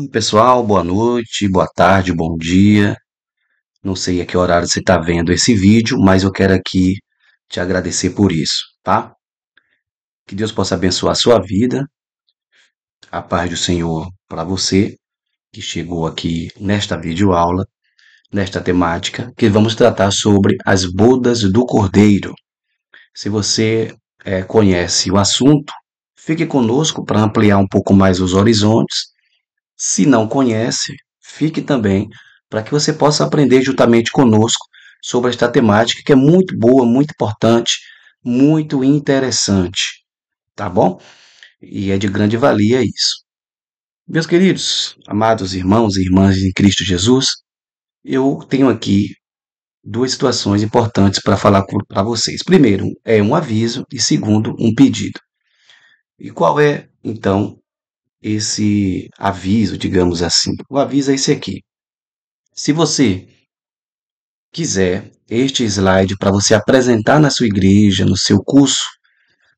Pessoal, boa noite, boa tarde, bom dia. Não sei a que horário você está vendo esse vídeo, mas eu quero aqui te agradecer por isso, tá? Que Deus possa abençoar a sua vida, a paz do Senhor para você que chegou aqui nesta videoaula, nesta temática, que vamos tratar sobre as bodas do Cordeiro. Se você conhece o assunto, fique conosco para ampliar um pouco mais os horizontes. Se não conhece, fique também para que você possa aprender juntamente conosco sobre esta temática que é muito boa, muito importante, muito interessante, tá bom? E é de grande valia isso. Meus queridos, amados irmãos e irmãs em Cristo Jesus, eu tenho aqui duas situações importantes para falar para vocês. Primeiro, é um aviso e segundo, um pedido. E qual é, então, esse aviso, digamos assim? O aviso é esse aqui. Se você quiser este slide para você apresentar na sua igreja, no seu curso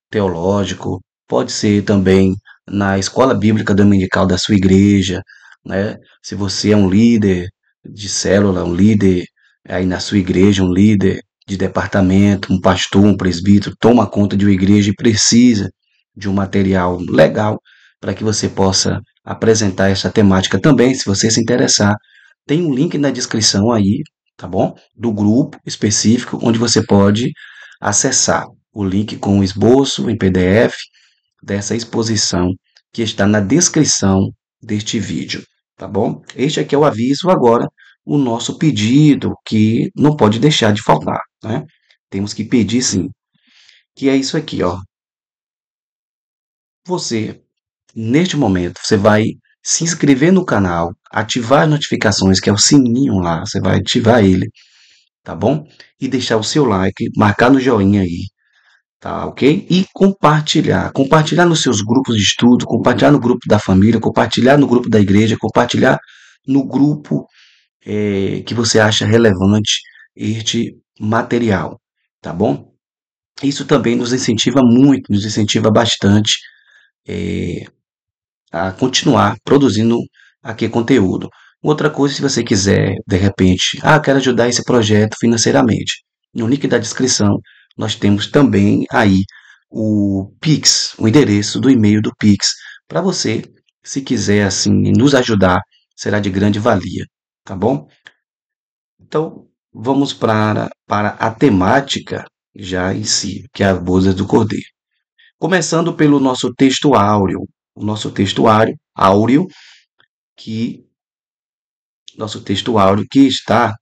teológico, pode ser também na escola bíblica dominical da sua igreja, né? Se você é um líder de célula, um líder aí na sua igreja, um líder de departamento, um pastor, um presbítero, toma conta de uma igreja e precisa de um material legal para que você possa apresentar essa temática também, se você se interessar, tem um link na descrição aí, tá bom? Do grupo específico onde você pode acessar o link com o esboço em PDF dessa exposição que está na descrição deste vídeo, tá bom? Este aqui é o aviso, agora o nosso pedido que não pode deixar de faltar, né? Temos que pedir sim, que é isso aqui, ó. Você, neste momento, você vai se inscrever no canal, ativar as notificações, que é o sininho lá, você vai ativar ele, tá bom? E deixar o seu like, marcar no joinha aí, tá ok? E compartilhar. Compartilhar nos seus grupos de estudo, compartilhar no grupo da família, compartilhar no grupo da igreja, compartilhar no grupo que você acha relevante este material, tá bom? Isso também nos incentiva muito, nos incentiva bastante a continuar produzindo aqui conteúdo. Outra coisa, se você quiser, de repente, quero ajudar esse projeto financeiramente. No link da descrição, nós temos também aí o Pix, o endereço do e-mail do Pix, para você, se quiser assim nos ajudar, será de grande valia, tá bom? Então, vamos para a temática já em si, que é as bodas do Cordeiro. Começando pelo nosso texto áureo, o nosso texto áureo que nosso texto áureo que está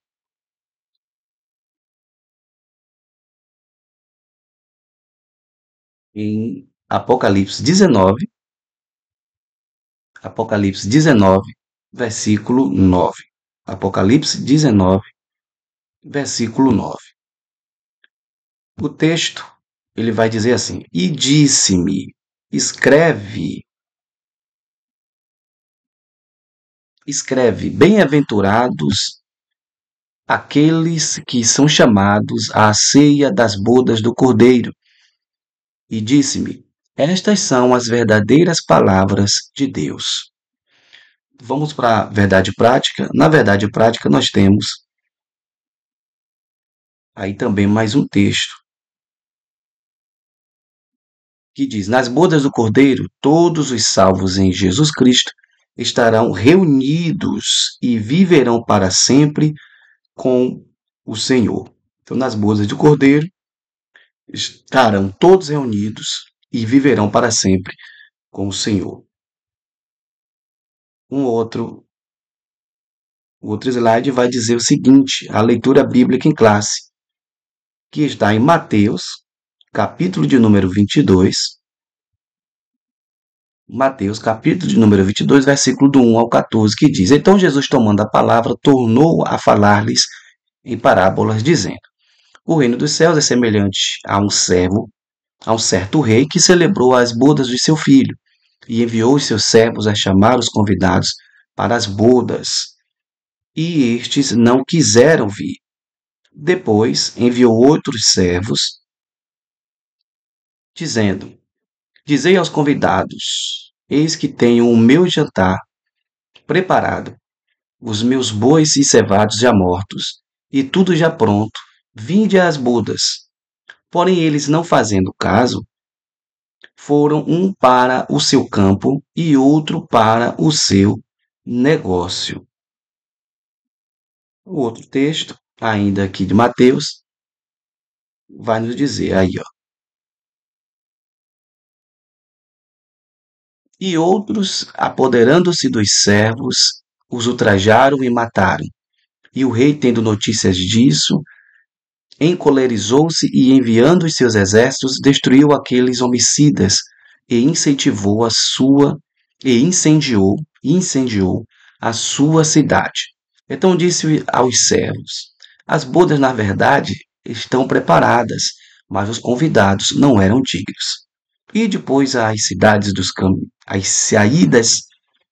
em Apocalipse 19, versículo 9. Apocalipse 19, versículo 9. O texto, ele vai dizer assim: "E disse-me, escreve, escreve, bem-aventurados aqueles que são chamados à ceia das bodas do Cordeiro. E disse-me, estas são as verdadeiras palavras de Deus." Vamos para a verdade prática. Na verdade prática, nós temos aí também mais um texto que diz: "Nas bodas do Cordeiro, todos os salvos em Jesus Cristo estarão reunidos e viverão para sempre com o Senhor." Então, nas bodas do Cordeiro, estarão todos reunidos e viverão para sempre com o Senhor. Um outro O outro slide vai dizer o seguinte, a leitura bíblica em classe, que está em Mateus, capítulo de número 22, Mateus, capítulo de número 22, versículo do 1 ao 14, que diz: "Então Jesus, tomando a palavra, tornou a falar-lhes em parábolas, dizendo: O reino dos céus é semelhante a um certo rei que celebrou as bodas de seu filho, e enviou os seus servos a chamar os convidados para as bodas, e estes não quiseram vir. Depois enviou outros servos, dizendo: Dizei aos convidados: Eis que tenho o meu jantar preparado, os meus bois e cevados já mortos, e tudo já pronto. Vinde às bodas. Porém, eles, não fazendo caso, foram um para o seu campo e outro para o seu negócio. O outro texto, ainda aqui de Mateus, vai nos dizer aí, ó. E outros, apoderando-se dos servos, os ultrajaram e mataram. E o rei, tendo notícias disso, encolerizou-se e, enviando os seus exércitos, destruiu aqueles homicidas e incentivou a sua e incendiou a sua cidade. Então disse aos servos: as bodas, na verdade, estão preparadas, mas os convidados não eram dignos. E depois às cidades dos as saídas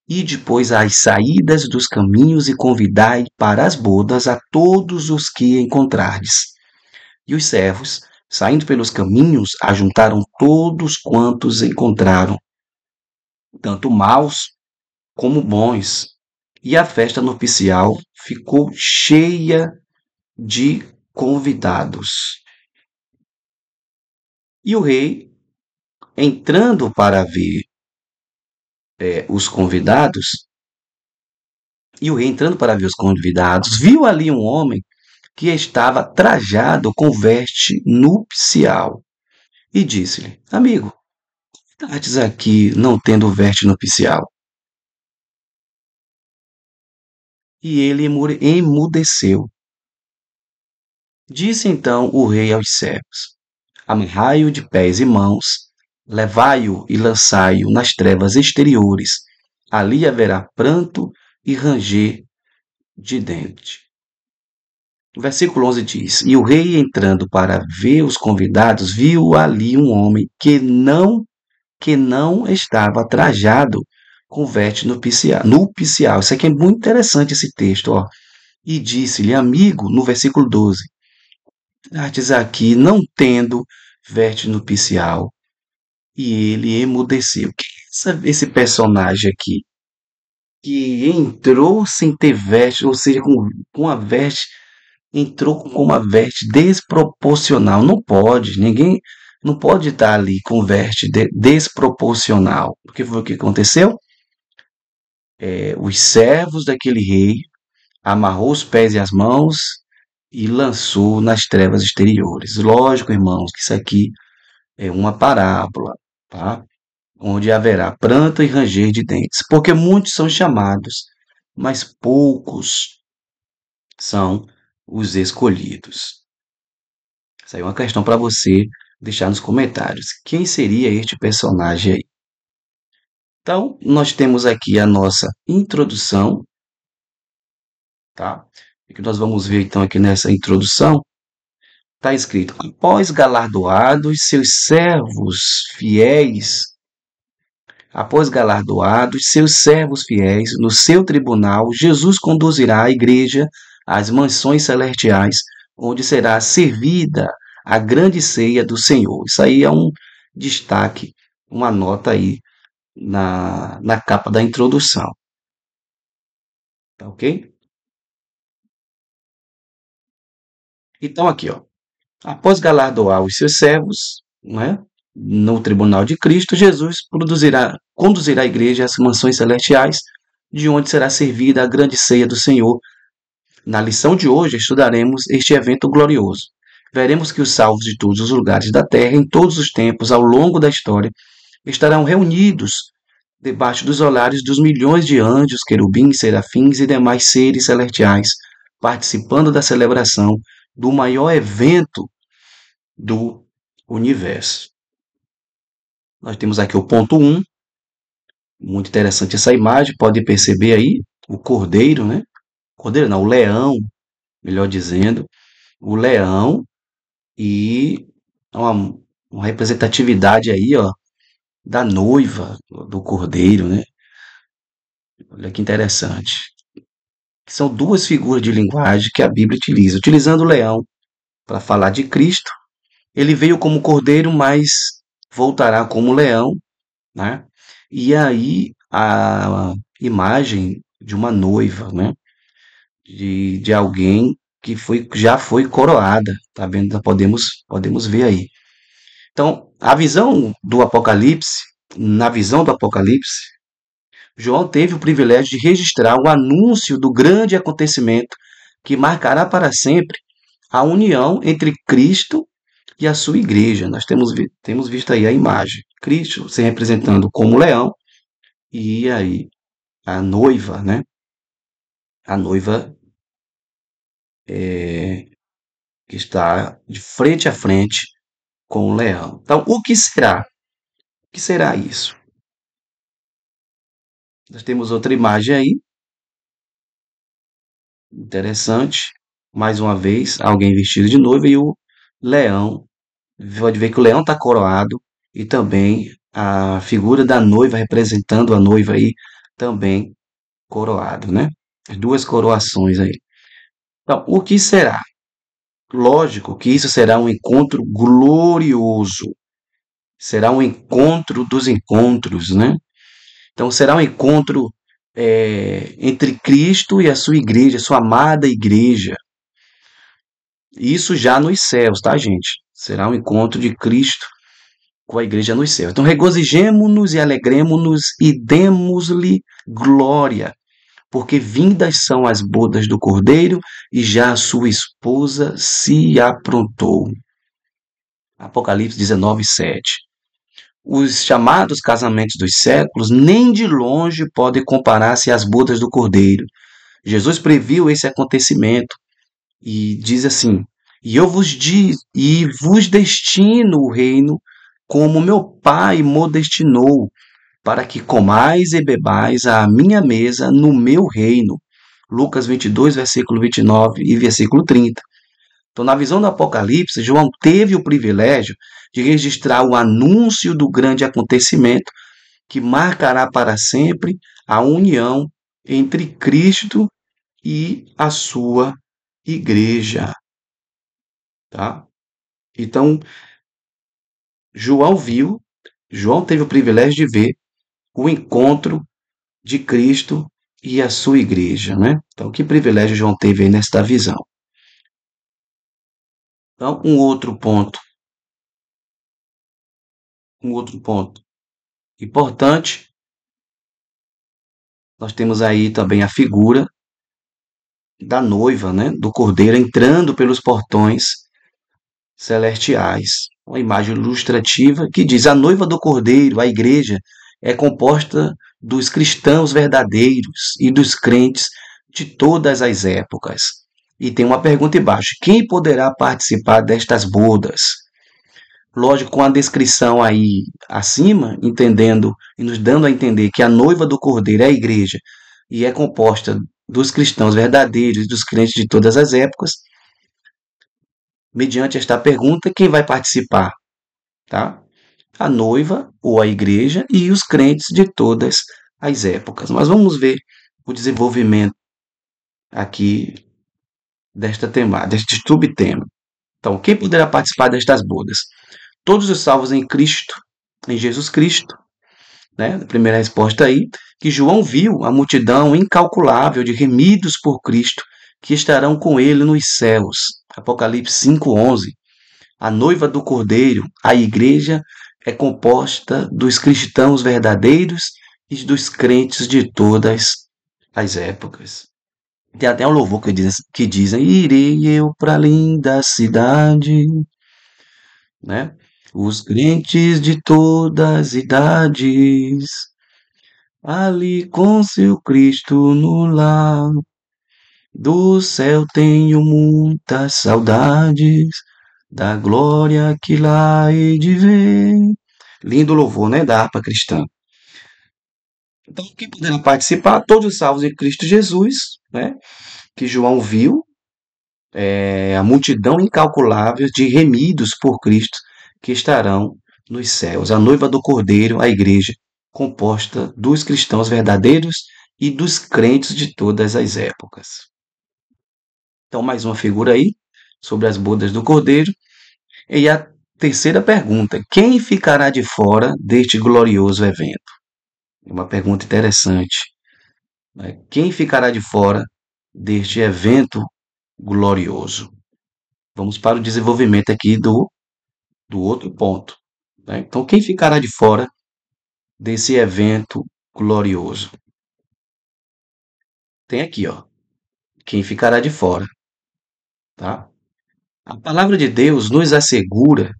e depois às saídas dos caminhos e convidai para as bodas a todos os que encontrardes. E os servos, saindo pelos caminhos, ajuntaram todos quantos encontraram, tanto maus como bons. E a festa nupcial ficou cheia de convidados. E o rei, entrando para ver os convidados, viu ali um homem que estava trajado com veste nupcial. E disse-lhe: amigo, estás aqui não tendo veste nupcial? E ele emudeceu. Disse então o rei aos servos: amarrai-o de pés e mãos, levai-o e lançai-o nas trevas exteriores. Ali haverá pranto e ranger de dente. O versículo 11 diz: e o rei, entrando para ver os convidados, viu ali um homem que não estava trajado com veste nupcial. Isso aqui é muito interessante, esse texto, ó. E disse-lhe: amigo, no versículo 12: artes aqui não tendo veste nupcial. E ele emudeceu. Quem é esse personagem aqui? Que entrou sem ter veste, ou seja, com a veste, entrou com uma veste desproporcional. Não pode, ninguém não pode estar ali com veste desproporcional. Porque foi o que aconteceu? Os servos daquele rei amarrou os pés e as mãos e lançou nas trevas exteriores. Lógico, irmãos, que isso aqui é uma parábola, tá? Onde haverá pranto e ranger de dentes, porque muitos são chamados, mas poucos são os escolhidos. Essa aí é uma questão para você deixar nos comentários. Quem seria este personagem aí? Então, nós temos aqui a nossa introdução, tá? O que nós vamos ver então aqui nessa introdução? Está escrito: após galardoados seus servos fiéis no seu tribunal, Jesus conduzirá a igreja às mansões celestiais, onde será servida a grande ceia do Senhor. Isso aí é um destaque, uma nota aí na capa da introdução. Tá ok? Então aqui, ó. Após galardoar os seus servos, né, no tribunal de Cristo, Jesus conduzirá a igreja às mansões celestiais, de onde será servida a grande ceia do Senhor. Na lição de hoje, estudaremos este evento glorioso. Veremos que os salvos de todos os lugares da terra, em todos os tempos, ao longo da história, estarão reunidos debaixo dos olhares dos milhões de anjos, querubins, serafins e demais seres celestiais, participando da celebração do maior evento do universo. Nós temos aqui o ponto 1, muito interessante essa imagem, pode perceber aí o cordeiro, né? Cordeiro não, o leão, melhor dizendo, o leão e uma representatividade aí, ó, da noiva, do cordeiro, né? Olha que interessante. São duas figuras de linguagem que a Bíblia utiliza. Utilizando o leão para falar de Cristo, ele veio como cordeiro, mas voltará como leão, né? E aí a imagem de uma noiva, né? De alguém que já foi coroada, tá vendo? Podemos ver aí. Então, a visão do Apocalipse, na visão do Apocalipse, João teve o privilégio de registrar o anúncio do grande acontecimento que marcará para sempre a união entre Cristo e a sua igreja. Nós temos visto aí a imagem. Cristo se representando como leão e aí a noiva, né? A noiva que está de frente a frente com o leão. Então, o que será? O que será isso? Nós temos outra imagem aí, interessante. Mais uma vez, alguém vestido de noiva e o leão. Pode ver que o leão está coroado e também a figura da noiva representando a noiva aí também coroado, né? As duas coroações aí. Então, o que será? Lógico que isso será um encontro glorioso. Será um encontro dos encontros, né? Então será um encontro entre Cristo e a sua igreja, sua amada igreja. Isso já nos céus, tá, gente? Será um encontro de Cristo com a igreja nos céus. Então regozijemo-nos e alegremo-nos e demos-lhe glória, porque vindas são as bodas do Cordeiro e já a sua esposa se aprontou. Apocalipse 19, 7. Os chamados casamentos dos séculos nem de longe podem comparar-se às bodas do Cordeiro. Jesus previu esse acontecimento e diz assim: e vos destino o reino como meu Pai mo destinou, para que comais e bebais à minha mesa no meu reino. Lucas 22, versículo 29 e versículo 30. Então, na visão do Apocalipse, João teve o privilégio de registrar o anúncio do grande acontecimento que marcará para sempre a união entre Cristo e a sua igreja, tá? Então, João viu, João teve o privilégio de ver o encontro de Cristo e a sua igreja, né? Então, que privilégio João teve aí nesta visão. Então, um outro ponto importante, nós temos aí também a figura da noiva, né, do cordeiro entrando pelos portões celestiais. Uma imagem ilustrativa que diz: a noiva do cordeiro, a igreja, é composta dos cristãos verdadeiros e dos crentes de todas as épocas. E tem uma pergunta embaixo: quem poderá participar destas bodas? Lógico, com a descrição aí acima, entendendo e nos dando a entender que a noiva do Cordeiro é a igreja e é composta dos cristãos verdadeiros e dos crentes de todas as épocas, mediante esta pergunta, quem vai participar? Tá? A noiva ou a igreja e os crentes de todas as épocas. Mas vamos ver o desenvolvimento aqui desta tema, deste subtema. Então, quem poderá participar destas bodas? Todos os salvos em Cristo, em Jesus Cristo, né? A primeira resposta aí, que João viu a multidão incalculável de remidos por Cristo que estarão com ele nos céus. Apocalipse 5:11. A noiva do Cordeiro, a igreja, é composta dos cristãos verdadeiros e dos crentes de todas as épocas. Tem até um louvor que dizem: irei eu para a linda cidade, né? Os crentes de todas as idades, ali com seu Cristo no lar, do céu tenho muitas saudades, da glória que lá hei de ver. Lindo louvor, né? Da harpa cristã. Então, quem poderá participar? Todos os salvos em Cristo Jesus, né? Que João viu, a multidão incalculável de remidos por Cristo que estarão nos céus. A noiva do Cordeiro, a igreja, composta dos cristãos verdadeiros e dos crentes de todas as épocas. Então, mais uma figura aí sobre as bodas do Cordeiro. E a terceira pergunta: quem ficará de fora deste glorioso evento? É uma pergunta interessante. Né? Quem ficará de fora deste evento glorioso? Vamos para o desenvolvimento aqui do outro ponto. Né? Então, quem ficará de fora desse evento glorioso? Tem aqui, ó, quem ficará de fora, tá? A palavra de Deus nos assegura,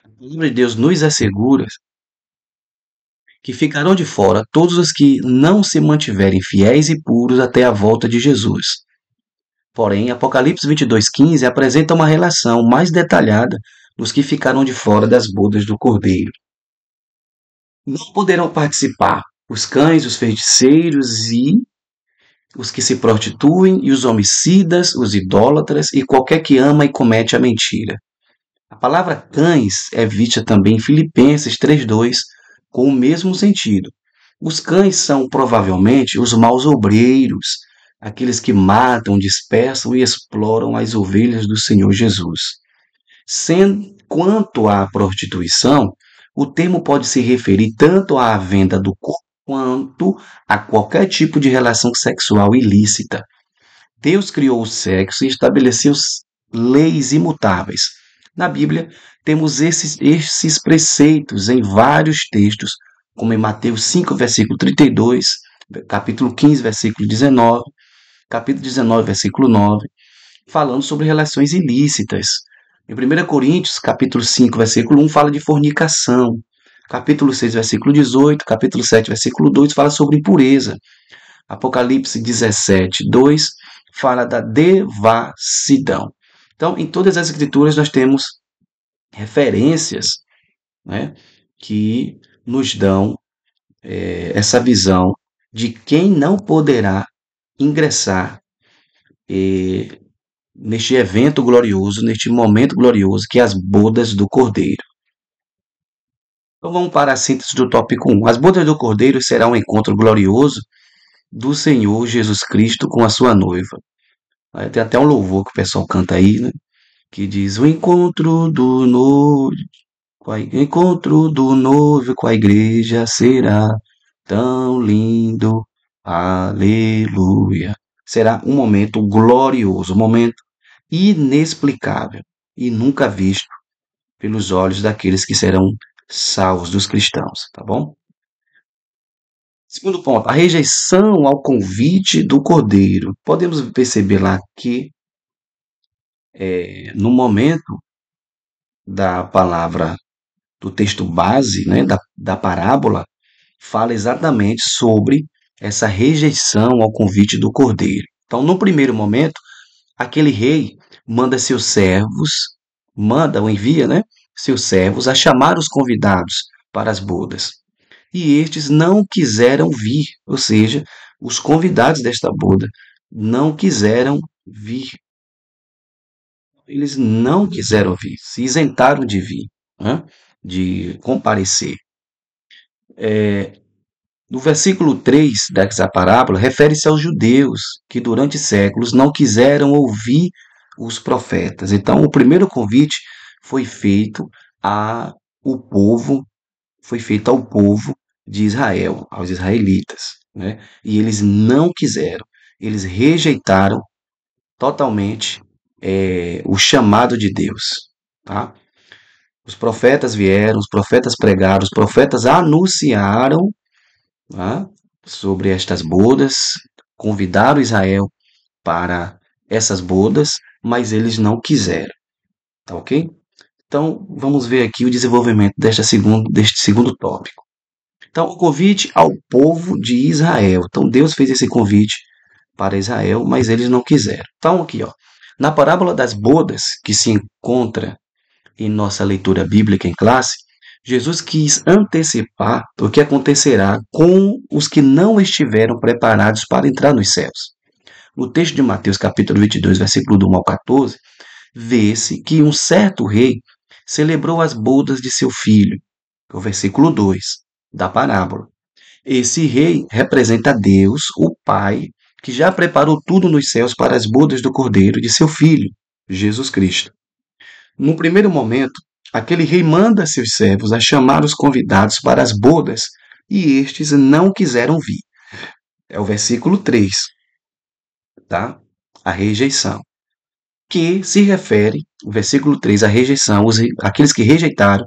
a palavra de Deus nos assegura que ficarão de fora todos os que não se mantiverem fiéis e puros até a volta de Jesus. Porém, Apocalipse 22:15 apresenta uma relação mais detalhada dos que ficaram de fora das bodas do Cordeiro. Não poderão participar os cães, os feiticeiros e os que se prostituem e os homicidas, os idólatras e qualquer que ama e comete a mentira. A palavra cães é vista também em Filipenses 3:2 com o mesmo sentido. Os cães são provavelmente os maus obreiros, aqueles que matam, dispersam e exploram as ovelhas do Senhor Jesus. Quanto à prostituição, o termo pode se referir tanto à venda do corpo quanto a qualquer tipo de relação sexual ilícita. Deus criou o sexo e estabeleceu leis imutáveis. Na Bíblia, temos esses preceitos em vários textos, como em Mateus 5, versículo 32, capítulo 15, versículo 19, capítulo 19, versículo 9, falando sobre relações ilícitas. Em 1 Coríntios, capítulo 5, versículo 1, fala de fornicação. Capítulo 6, versículo 18, capítulo 7, versículo 2, fala sobre impureza. Apocalipse 17, 2, fala da devassidão. Então, em todas as escrituras nós temos referências, né, que nos dão essa visão de quem não poderá ingressar neste evento glorioso, neste momento glorioso, que é as bodas do Cordeiro. Então vamos para a síntese do tópico 1. As bodas do Cordeiro será um encontro glorioso do Senhor Jesus Cristo com a sua noiva. Tem até um louvor que o pessoal canta aí, né? Que diz: o encontro do noivo com a igreja será tão lindo. Aleluia. Será um momento glorioso, um momento inexplicável e nunca visto pelos olhos daqueles que serão salvos dos cristãos, tá bom? Segundo ponto, a rejeição ao convite do Cordeiro. Podemos perceber lá que no momento da palavra, do texto base, né, da parábola, fala exatamente sobre essa rejeição ao convite do Cordeiro. Então, no primeiro momento, aquele rei manda seus servos, manda ou envia, né, seus servos a chamar os convidados para as bodas. E estes não quiseram vir, ou seja, os convidados desta boda não quiseram vir. Eles não quiseram vir, se isentaram de vir, né, de comparecer. No versículo 3 dessa parábola, refere-se aos judeus que durante séculos não quiseram ouvir os profetas. Então, o primeiro convite foi feito a o povo, foi feito ao povo de Israel, aos israelitas, né? E eles não quiseram, eles rejeitaram totalmente o chamado de Deus, tá? Os profetas vieram, os profetas pregaram, os profetas anunciaram, tá, sobre estas bodas, convidaram Israel para essas bodas, mas eles não quiseram, tá ok? Então, vamos ver aqui o desenvolvimento deste segundo tópico. Então, o convite ao povo de Israel. Então, Deus fez esse convite para Israel, mas eles não quiseram. Então, aqui, ó, na parábola das bodas, que se encontra em nossa leitura bíblica em classe, Jesus quis antecipar o que acontecerá com os que não estiveram preparados para entrar nos céus. No texto de Mateus, capítulo 22, versículo do 1 ao 14, vê-se que um certo rei celebrou as bodas de seu filho, que é o versículo 2 da parábola. Esse rei representa Deus, o Pai, que já preparou tudo nos céus para as bodas do Cordeiro de seu filho, Jesus Cristo. No primeiro momento, aquele rei manda seus servos a chamar os convidados para as bodas e estes não quiseram vir. É o versículo 3, tá? A rejeição. Que se refere, o versículo 3, a rejeição, aqueles que rejeitaram,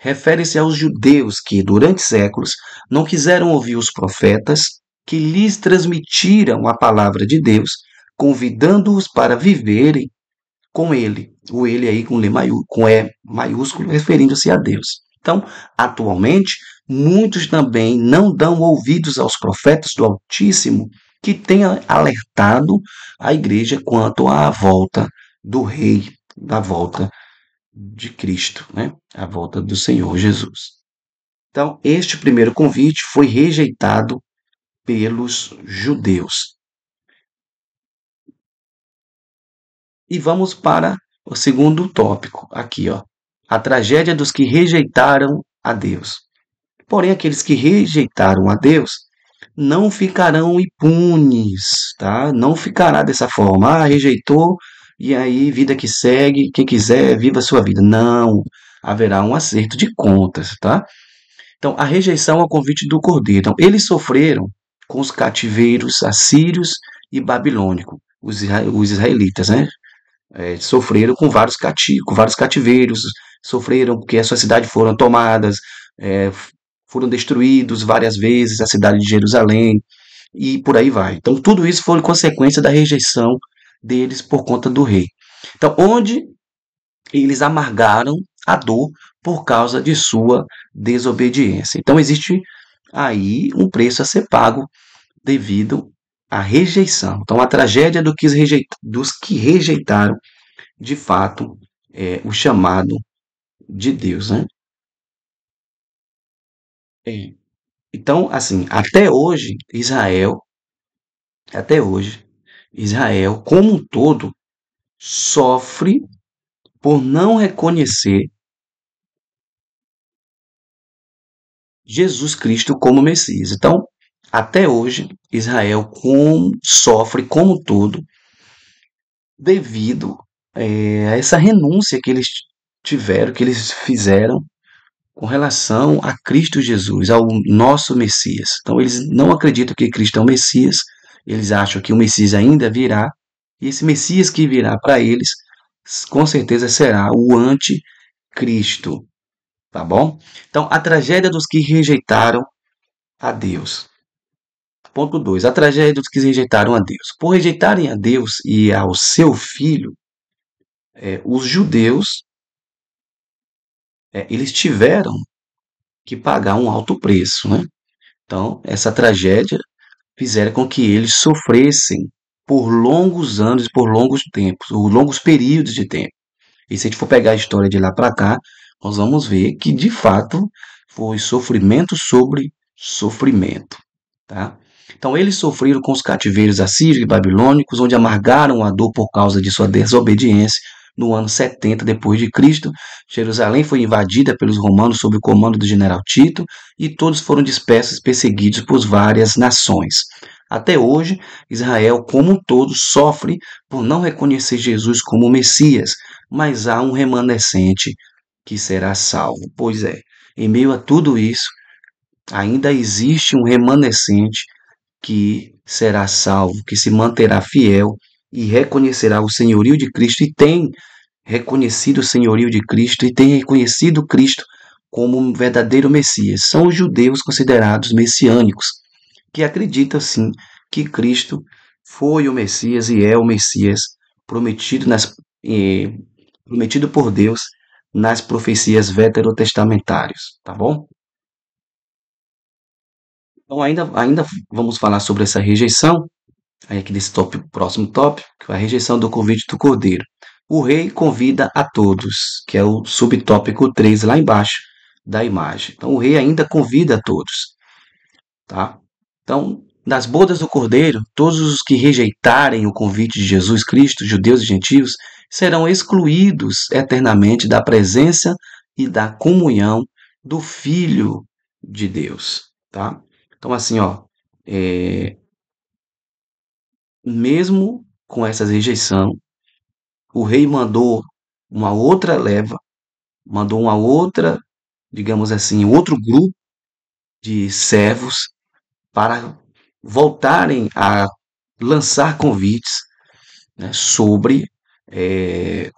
refere-se aos judeus que, durante séculos, não quiseram ouvir os profetas que lhes transmitiram a palavra de Deus, convidando-os para viverem com ele. O ele aí com E maiúsculo, referindo-se a Deus. Então, atualmente, muitos também não dão ouvidos aos profetas do Altíssimo que tenha alertado a igreja quanto à volta do Rei, da volta de Cristo, né? A volta do Senhor Jesus. Então, este primeiro convite foi rejeitado pelos judeus. E vamos para o segundo tópico aqui, ó. A tragédia dos que rejeitaram a Deus. Porém, aqueles que rejeitaram a Deus não ficarão impunes, tá? Não ficará dessa forma. Ah, rejeitou e aí vida que segue, quem quiser viva a sua vida. Não, haverá um acerto de contas, tá? Então, a rejeição ao convite do Cordeiro. Então, eles sofreram com os cativeiros assírios e babilônicos, os israelitas, né? Sofreram com vários cativeiros, sofreram porque as suas cidades foram tomadas, é, foram destruídos várias vezes, a cidade de Jerusalém, e por aí vai. Então, tudo isso foi consequência da rejeição deles por conta do rei. Então, onde eles amargaram a dor por causa de sua desobediência. Então, existe aí um preço a ser pago devido à rejeição. Então, a tragédia dos que rejeitaram, de fato, o chamado de Deus, né? É. Então, assim, até hoje, Israel, como um todo, sofre por não reconhecer Jesus Cristo como Messias. Então, até hoje, Israel sofre como um todo devido a essa renúncia que eles tiveram, que eles fizeram com relação a Cristo Jesus, ao nosso Messias. Então, eles não acreditam que Cristo é o Messias, eles acham que o Messias ainda virá, e esse Messias que virá para eles, com certeza será o anticristo, tá bom? Então, a tragédia dos que rejeitaram a Deus. Ponto 2. A tragédia dos que rejeitaram a Deus. Por rejeitarem a Deus e ao seu filho, os judeus, eles tiveram que pagar um alto preço, né? Então, essa tragédia fizeram com que eles sofressem por longos anos, por longos tempos, ou longos períodos de tempo. E se a gente for pegar a história de lá para cá, nós vamos ver que de fato foi sofrimento sobre sofrimento, tá? Então eles sofreram com os cativeiros assírios e babilônicos, onde amargaram a dor por causa de sua desobediência. No ano 70 depois de Cristo, Jerusalém foi invadida pelos romanos sob o comando do general Tito e todos foram dispersos e perseguidos por várias nações. Até hoje, Israel como um todo sofre por não reconhecer Jesus como Messias, mas há um remanescente que será salvo. Pois é, em meio a tudo isso, ainda existe um remanescente que será salvo, que se manterá fiel e reconhecerá o senhorio de Cristo e tem reconhecido o senhorio de Cristo e tem reconhecido Cristo como um verdadeiro Messias. São os judeus considerados messiânicos, que acreditam sim que Cristo foi o Messias e é o Messias prometido, eh, prometido por Deus nas profecias veterotestamentárias, tá bom? Então ainda vamos falar sobre essa rejeição, aí aqui desse próximo tópico, que é a rejeição do convite do Cordeiro. O rei convida a todos, que é o subtópico 3 lá embaixo da imagem. Então o rei ainda convida a todos, tá? Então, nas bodas do Cordeiro, todos os que rejeitarem o convite de Jesus Cristo, judeus e gentios, serão excluídos eternamente da presença e da comunhão do Filho de Deus, tá? Então, assim, ó, é, mesmo com essa rejeição, o rei mandou uma outra leva, mandou uma outra, digamos assim, outro grupo de servos para voltarem a lançar convites, né, sobre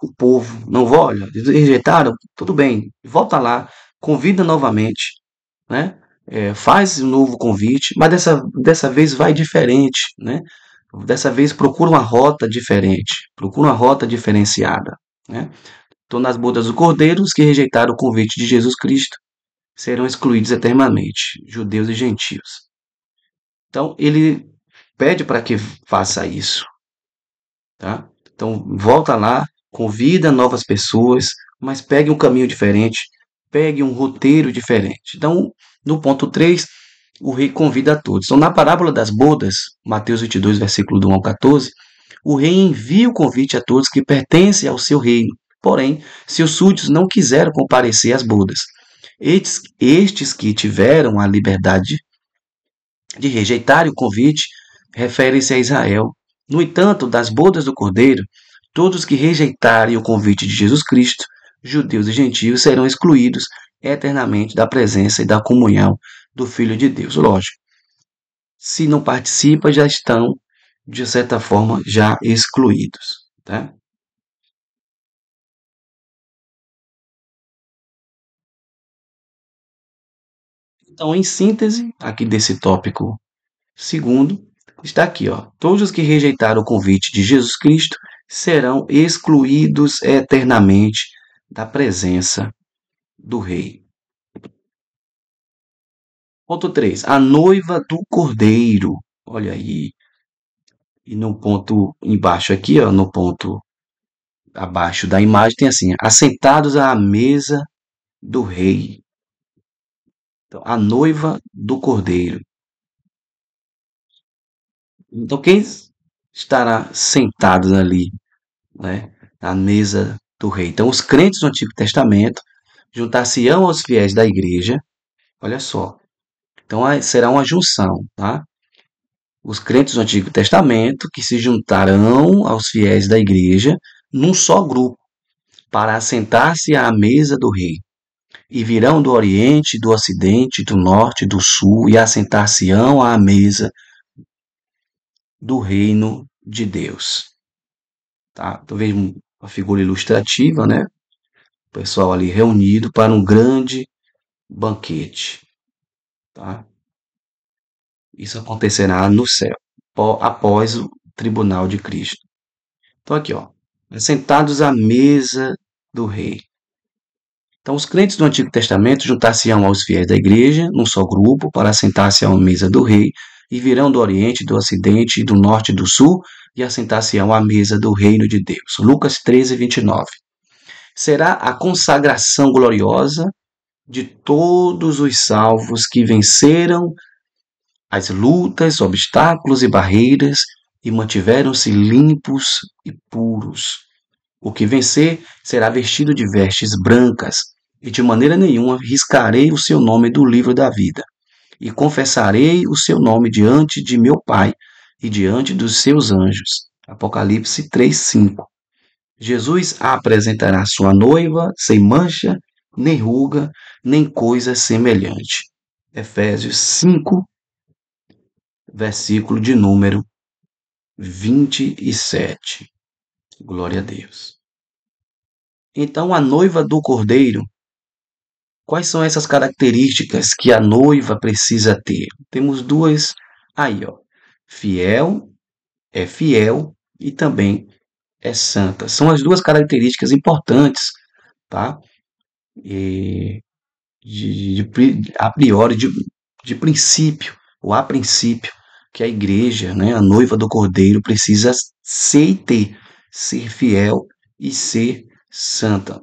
o povo. Não vou, olha, eles rejeitaram, tudo bem, volta lá, convida novamente, né? Faz um novo convite, mas dessa vez vai diferente, né? Dessa vez procura uma rota diferente, procura uma rota diferenciada, né? Então, nas bodas do Cordeiro, os que rejeitaram o convite de Jesus Cristo serão excluídos eternamente, judeus e gentios. Então, ele pede para que faça isso, tá? Então, volta lá, convida novas pessoas, mas pegue um caminho diferente, pegue um roteiro diferente. Então, no ponto 3, o rei convida a todos. Então, na parábola das bodas, Mateus 22, versículo do 1 ao 14, o rei envia o convite a todos que pertencem ao seu reino. Porém, seus súditos não quiseram comparecer às bodas. Estes que tiveram a liberdade de rejeitar o convite referem-se a Israel. No entanto, das bodas do Cordeiro, todos que rejeitarem o convite de Jesus Cristo, judeus e gentios, serão excluídos eternamente da presença e da comunhão do Filho de Deus. Lógico, se não participam, já estão, de certa forma, já excluídos. Tá? Então, em síntese, aqui desse tópico segundo, está aqui, ó. Todos os que rejeitaram o convite de Jesus Cristo serão excluídos eternamente da presença do Rei. Ponto 3. A noiva do Cordeiro. Olha aí. E no ponto embaixo aqui, ó, no ponto abaixo da imagem, tem assim: assentados à mesa do Rei. Então, a noiva do Cordeiro. Então, quem estará sentados ali, né, na mesa do rei? Então, os crentes do Antigo Testamento juntar-se-ão aos fiéis da igreja, olha só. Então, será uma junção, tá? Os crentes do Antigo Testamento que se juntarão aos fiéis da igreja num só grupo para assentar-se à mesa do rei. E virão do Oriente, do Ocidente, do Norte, do Sul e assentar-se-ão à mesa do reino de Deus. Tá? Então veja uma figura ilustrativa, né? O pessoal ali reunido para um grande banquete. Tá? Isso acontecerá no céu, após o tribunal de Cristo. Então aqui, ó, sentados à mesa do rei. Então os crentes do Antigo Testamento juntar-se-ão aos fiéis da igreja, num só grupo, para assentar-se à mesa do rei, e virão do Oriente, do Ocidente, do Norte e do Sul, e assentar-se-ão à mesa do reino de Deus. Lucas 13, 29. Será a consagração gloriosa de todos os salvos que venceram as lutas, obstáculos e barreiras e mantiveram-se limpos e puros. O que vencer será vestido de vestes brancas, e de maneira nenhuma riscarei o seu nome do livro da vida, e confessarei o seu nome diante de meu Pai e diante dos seus anjos. Apocalipse 3:5. Jesus apresentará sua noiva sem mancha, nem ruga, nem coisa semelhante. Efésios 5, versículo de número 27. Glória a Deus. Então, a noiva do Cordeiro, quais são essas características que a noiva precisa ter? Temos duas aí, ó. Fiel e também é santa. São as duas características importantes, tá? E a priori, de princípio, ou a princípio, que a igreja, né, a noiva do Cordeiro, precisa ser e ter, ser fiel e ser santa,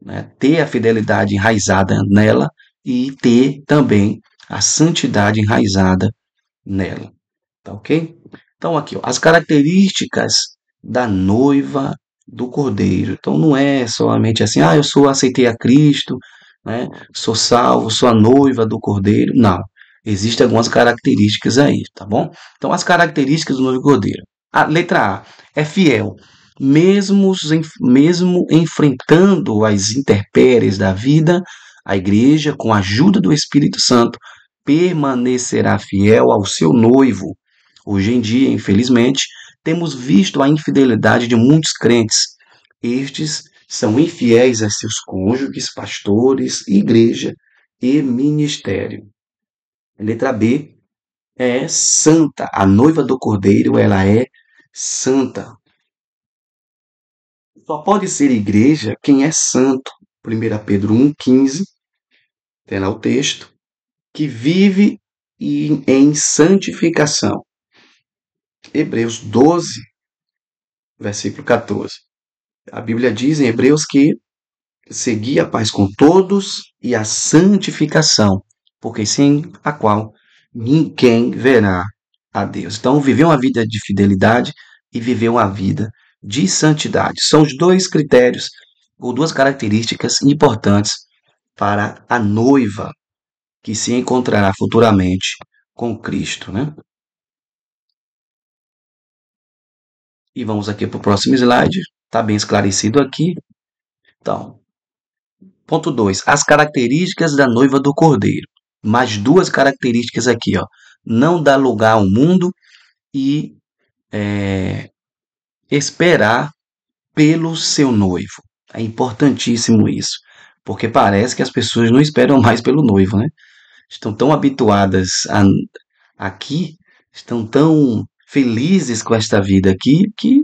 né? Ter a fidelidade enraizada nela e ter também a santidade enraizada nela, tá ok? Então aqui, ó, as características da noiva do Cordeiro. Então não é somente assim, aceitei a Cristo, né? Sou salvo, sou a noiva do Cordeiro. Não. Existem algumas características aí, tá bom? Então as características do noivo Cordeiro. A letra A é fiel, mesmo enfrentando as intempéries da vida, a igreja, com a ajuda do Espírito Santo, permanecerá fiel ao seu noivo. Hoje em dia, infelizmente, temos visto a infidelidade de muitos crentes. Estes são infiéis a seus cônjuges, pastores, igreja e ministério. Letra B é santa. A noiva do Cordeiro, ela é santa. Só pode ser igreja quem é santo. 1 Pedro 1,15, tem lá o texto, que vive em santificação. Hebreus 12, versículo 14. A Bíblia diz em Hebreus que segui a paz com todos e a santificação, porque sem a qual ninguém verá a Deus. Então, viver uma vida de fidelidade e viver uma vida de santidade são os dois critérios ou duas características importantes para a noiva que se encontrará futuramente com Cristo, né? E vamos aqui para o próximo slide. Está bem esclarecido aqui. Então, ponto 2. As características da noiva do Cordeiro. Mais duas características aqui, ó. Não dar lugar ao mundo e esperar pelo seu noivo. É importantíssimo isso, porque parece que as pessoas não esperam mais pelo noivo, né? Estão tão habituadas aqui, estão tão felizes com esta vida aqui, que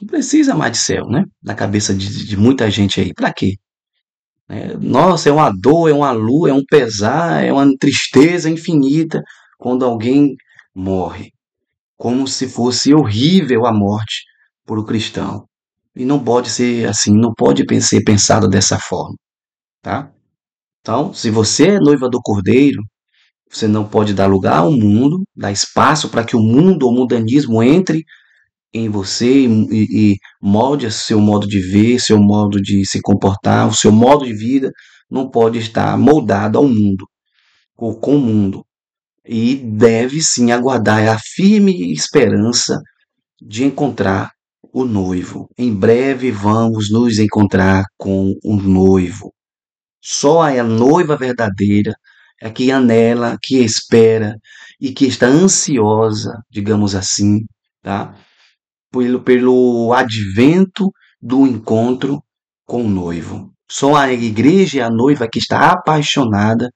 não precisa mais de céu, né? Na cabeça de muita gente aí. Para quê? Nossa, é uma dor, é uma lua, é um pesar, é uma tristeza infinita quando alguém morre. Como se fosse horrível a morte para o cristão. E não pode ser assim, não pode ser pensado dessa forma, tá? Então, se você é noiva do Cordeiro, você não pode dar lugar ao mundo, dar espaço para que o mundo ou o mundanismo entre em você e molde seu modo de ver, seu modo de se comportar, o seu modo de vida não pode estar moldado ao mundo ou com o mundo. E deve sim aguardar a firme esperança de encontrar o noivo. Em breve vamos nos encontrar com o noivo. Só a noiva verdadeira é que anela, que espera e que está ansiosa, digamos assim, tá? Pelo advento do encontro com o noivo. Só a igreja e a noiva que está apaixonada,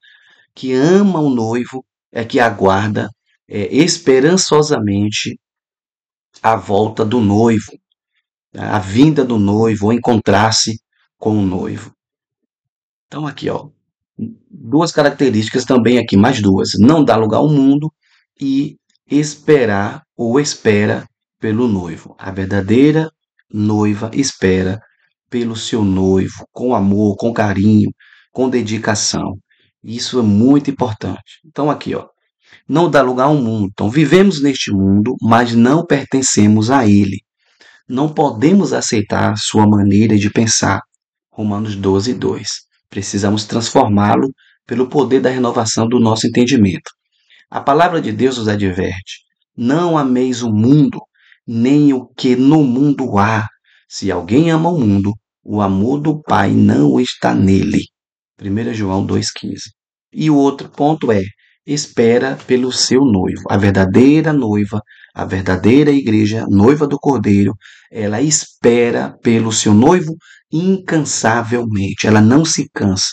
que ama o noivo, é que aguarda esperançosamente a volta do noivo, a vinda do noivo, ou encontrar-se com o noivo. Então aqui, ó, duas características também aqui, mais duas. Não dá lugar ao mundo e esperar ou espera pelo noivo. A verdadeira noiva espera pelo seu noivo, com amor, com carinho, com dedicação. Isso é muito importante. Então aqui, ó, não dá lugar ao mundo. Então vivemos neste mundo, mas não pertencemos a ele. Não podemos aceitar sua maneira de pensar. Romanos 12, 2. Precisamos transformá-lo pelo poder da renovação do nosso entendimento. A palavra de Deus nos adverte: não ameis o mundo, nem o que no mundo há. Se alguém ama o mundo, o amor do Pai não está nele. 1 João 2,15. E o outro ponto é: espera pelo seu noivo. A verdadeira noiva, a verdadeira igreja, noiva do Cordeiro, ela espera pelo seu noivo incansavelmente. Ela não se cansa.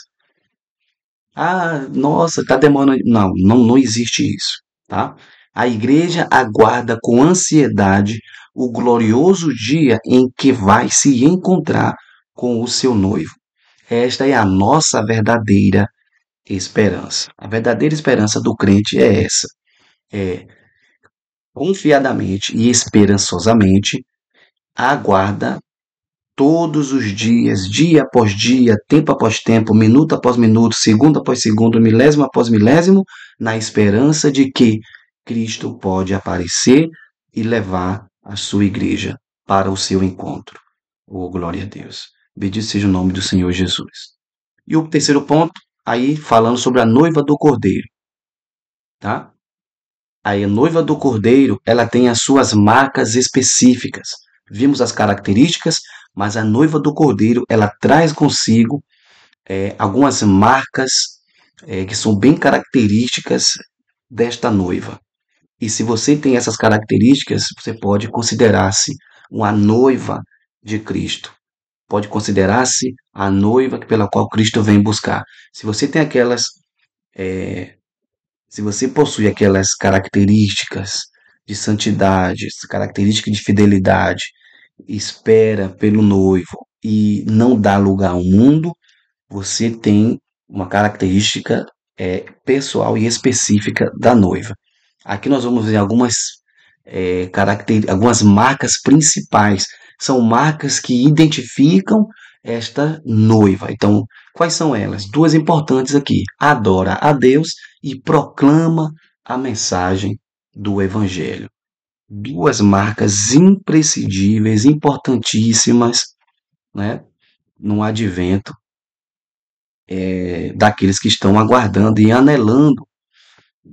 Ah, nossa, tá demorando. Não existe isso, tá? A igreja aguarda com ansiedade o glorioso dia em que vai se encontrar com o seu noivo. Esta é a nossa verdadeira esperança. A verdadeira esperança do crente é essa: é confiadamente e esperançosamente aguarda todos os dias, dia após dia, tempo após tempo, minuto após minuto, segundo após segundo, milésimo após milésimo, na esperança de que Cristo pode aparecer e levar a sua igreja para o seu encontro. Oh, glória a Deus. Bendito seja o nome do Senhor Jesus. E o terceiro ponto, aí falando sobre a noiva do Cordeiro, tá? Aí a noiva do Cordeiro, ela tem as suas marcas específicas. Vimos as características, mas a noiva do Cordeiro, ela traz consigo algumas marcas que são bem características desta noiva. E se você tem essas características, você pode considerar-se uma noiva de Cristo. Pode considerar-se a noiva pela qual Cristo vem buscar. Se você tem aquelas, eh, se você possui aquelas características de santidade, características de fidelidade, espera pelo noivo e não dá lugar ao mundo, você tem uma característica pessoal e específica da noiva. Aqui nós vamos ver algumas marcas principais. São marcas que identificam esta noiva. Então, quais são elas? Duas importantes aqui. Adora a Deus e proclama a mensagem do Evangelho. Duas marcas imprescindíveis, importantíssimas, né, no advento daqueles que estão aguardando e anelando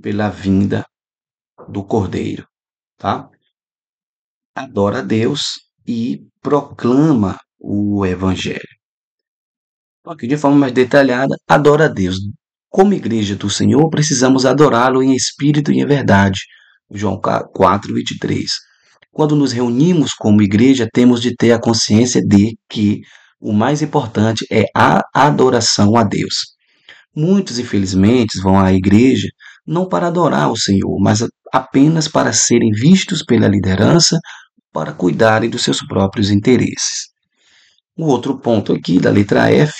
pela vinda do Cordeiro, tá? Adora a Deus e proclama o Evangelho. Então, aqui de forma mais detalhada, adora a Deus. Como igreja do Senhor, precisamos adorá-lo em espírito e em verdade. João 4:23. Quando nos reunimos como igreja, temos de ter a consciência de que o mais importante é a adoração a Deus. Muitos, infelizmente, vão à igreja não para adorar o Senhor, mas apenas para serem vistos pela liderança, para cuidarem dos seus próprios interesses. O outro ponto aqui da letra F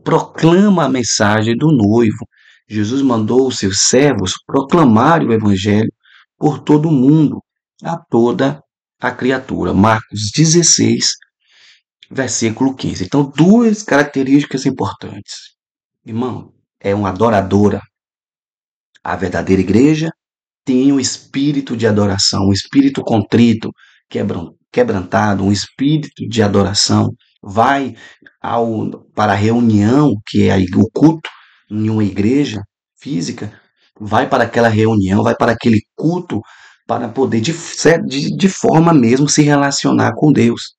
proclama a mensagem do noivo. Jesus mandou os seus servos proclamarem o evangelho por todo o mundo, a toda a criatura. Marcos 16, versículo 15. Então, duas características importantes. Irmão, é uma adoradora. A verdadeira igreja tem um espírito de adoração, um espírito contrito, quebrantado, um espírito de adoração. Vai para a reunião, que é o culto em uma igreja física, vai para aquela reunião, vai para aquele culto para poder, de forma mesmo, se relacionar com Deus.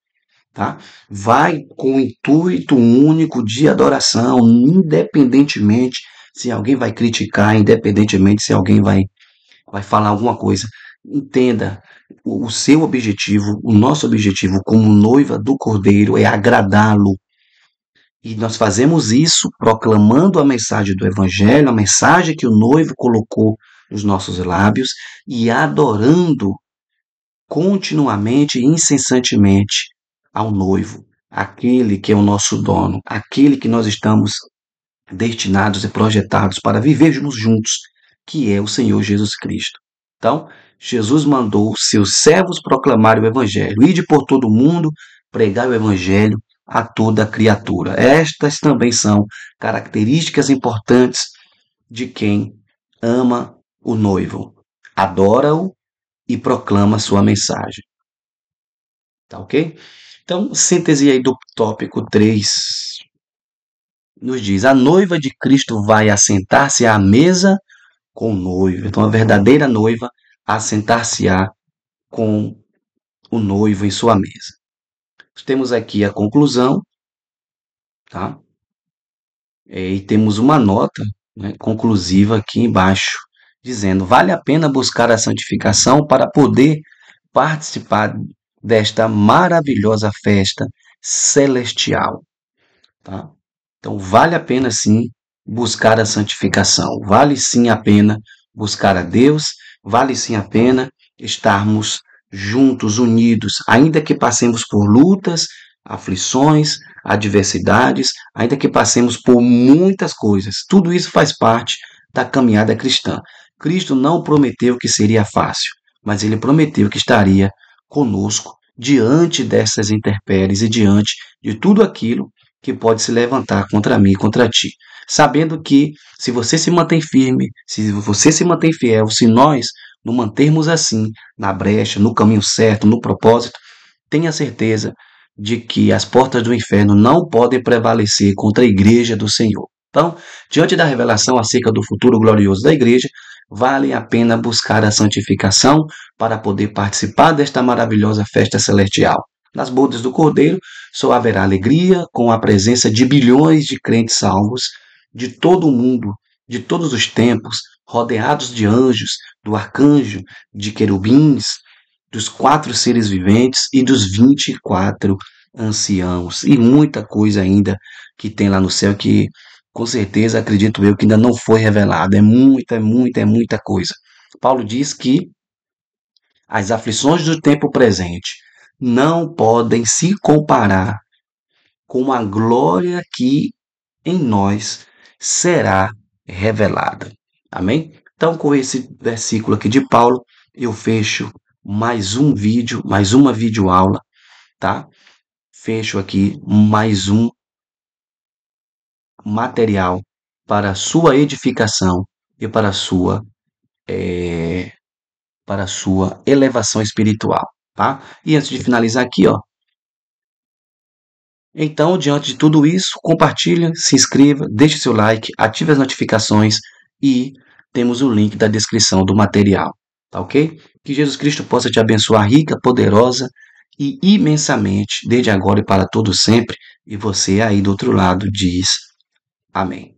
Tá? Vai com o intuito único de adoração, independentemente se alguém vai criticar, independentemente se alguém vai falar alguma coisa. Entenda, o seu objetivo, o nosso objetivo como noiva do Cordeiro é agradá-lo. E nós fazemos isso proclamando a mensagem do Evangelho, a mensagem que o noivo colocou nos nossos lábios e adorando continuamente e incessantemente ao noivo, aquele que é o nosso dono, aquele que nós estamos destinados e projetados para vivermos juntos, que é o Senhor Jesus Cristo. Então, Jesus mandou seus servos proclamar o Evangelho, ide por todo o mundo, pregar o Evangelho a toda criatura. Estas também são características importantes de quem ama o noivo, adora-o e proclama sua mensagem. Tá ok? Então, síntese aí do tópico 3 nos diz: a noiva de Cristo vai assentar-se à mesa com o noivo. Então, a verdadeira noiva assentar-se-á com o noivo em sua mesa. Temos aqui a conclusão, tá? E temos uma nota, né, conclusiva aqui embaixo, dizendo: vale a pena buscar a santificação para poder participar desta maravilhosa festa celestial, tá? Então, vale a pena sim buscar a santificação, vale sim a pena buscar a Deus, vale sim a pena estarmos juntos, unidos, ainda que passemos por lutas, aflições, adversidades, ainda que passemos por muitas coisas. Tudo isso faz parte da caminhada cristã. Cristo não prometeu que seria fácil, mas ele prometeu que estaria conosco diante dessas intempéries e diante de tudo aquilo que pode se levantar contra mim e contra ti. Sabendo que se você se mantém firme, se você se mantém fiel, se nós nos mantermos assim, na brecha, no caminho certo, no propósito, tenha certeza de que as portas do inferno não podem prevalecer contra a igreja do Senhor. Então, diante da revelação acerca do futuro glorioso da igreja, vale a pena buscar a santificação para poder participar desta maravilhosa festa celestial. Nas bodas do Cordeiro só haverá alegria com a presença de bilhões de crentes salvos de todo o mundo, de todos os tempos, rodeados de anjos, do arcanjo, de querubins, dos 4 seres viventes e dos 24 anciãos. E muita coisa ainda que tem lá no céu que, com certeza, acredito eu, que ainda não foi revelada. É muita coisa. Paulo diz que as aflições do tempo presente não podem se comparar com a glória que em nós será revelada. Amém? Então, com esse versículo aqui de Paulo, eu fecho mais um vídeo, mais uma videoaula, tá? Fecho aqui mais um material para a sua edificação e para a sua elevação espiritual, tá? E antes de finalizar aqui, ó, então, diante de tudo isso, compartilha, se inscreva, deixe seu like, ative as notificações e temos o link da descrição do material, tá ok? Que Jesus Cristo possa te abençoar rica, poderosa e imensamente, desde agora e para todo sempre. E você aí do outro lado diz amém.